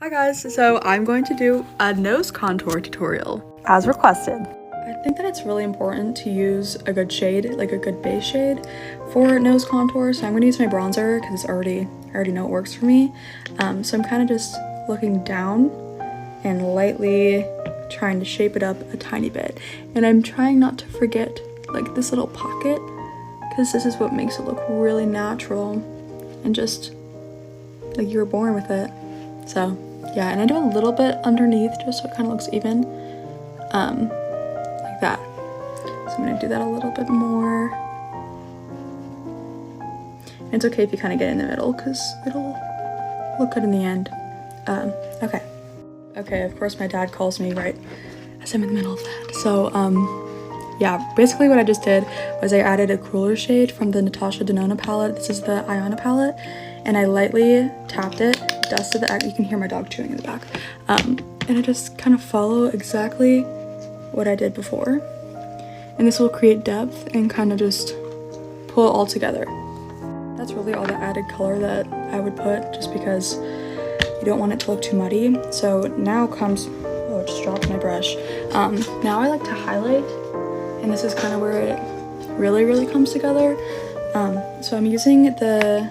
Hi guys, so I'm going to do a nose contour tutorial as requested. I think that it's really important to use a good shade, like a good base shade for nose contour. So I'm going to use my bronzer because I already know it works for me. So I'm kind of just looking down and lightly trying to shape it up a tiny bit. And I'm trying not to forget like this little pocket because this is what makes it look really natural and just like you were born with it. So yeah, and I do a little bit underneath just so it kind of looks even, like that. So I'm gonna do that a little bit more. And it's okay if you kind of get in the middle because it'll look good in the end. Okay, of course my dad calls me right as I'm in the middle of that. So yeah, basically what I just did was I added a cooler shade from the Natasha Denona palette. This is the Iona palette, and I lightly tapped it, dusted the, you can hear my dog chewing in the back, and I just kind of follow exactly what I did before, and this will create depth and kind of just pull it all together. That's really all the added color that I would put, just because you don't want it to look too muddy. So now comes, oh, it just dropped my brush. Now I like to highlight, and this is kind of where it really comes together. So I'm using the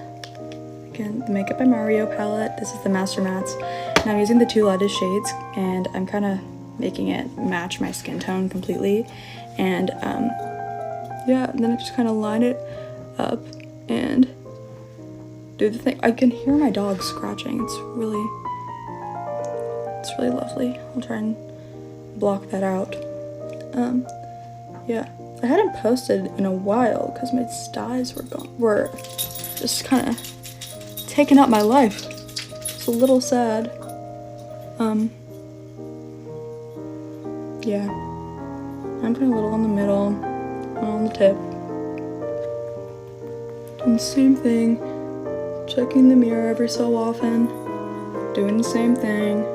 Makeup by Mario palette. This is the Master Mattes, and I'm using the two lightest shades, and I'm kind of making it match my skin tone completely. And yeah, and then I just kind of line it up and do the thing. I can hear my dog scratching. It's really lovely. I'll try and block that out. Yeah, I hadn't posted in a while because my styes were just kind of taking up my life. It's a little sad. Yeah, I'm putting a little in the middle, one on the tip. Doing the same thing, checking the mirror every so often, doing the same thing,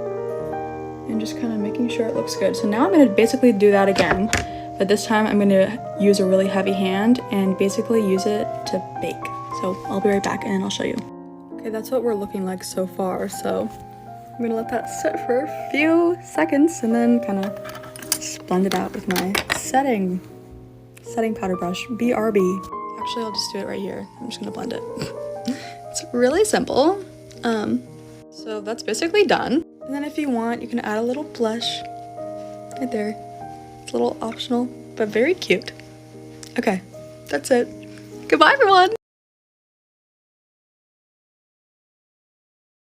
and just kind of making sure it looks good. So now I'm going to basically do that again, but this time I'm going to use a really heavy hand and basically use it to bake. So I'll be right back and I'll show you. Okay, that's what we're looking like so far. So I'm going to let that sit for a few seconds and then kind of blend it out with my setting powder brush, BRB. Actually, I'll just do it right here. I'm just going to blend it. It's really simple. So that's basically done. And then if you want, you can add a little blush right there. It's a little optional, but very cute. Okay, that's it. Goodbye, everyone.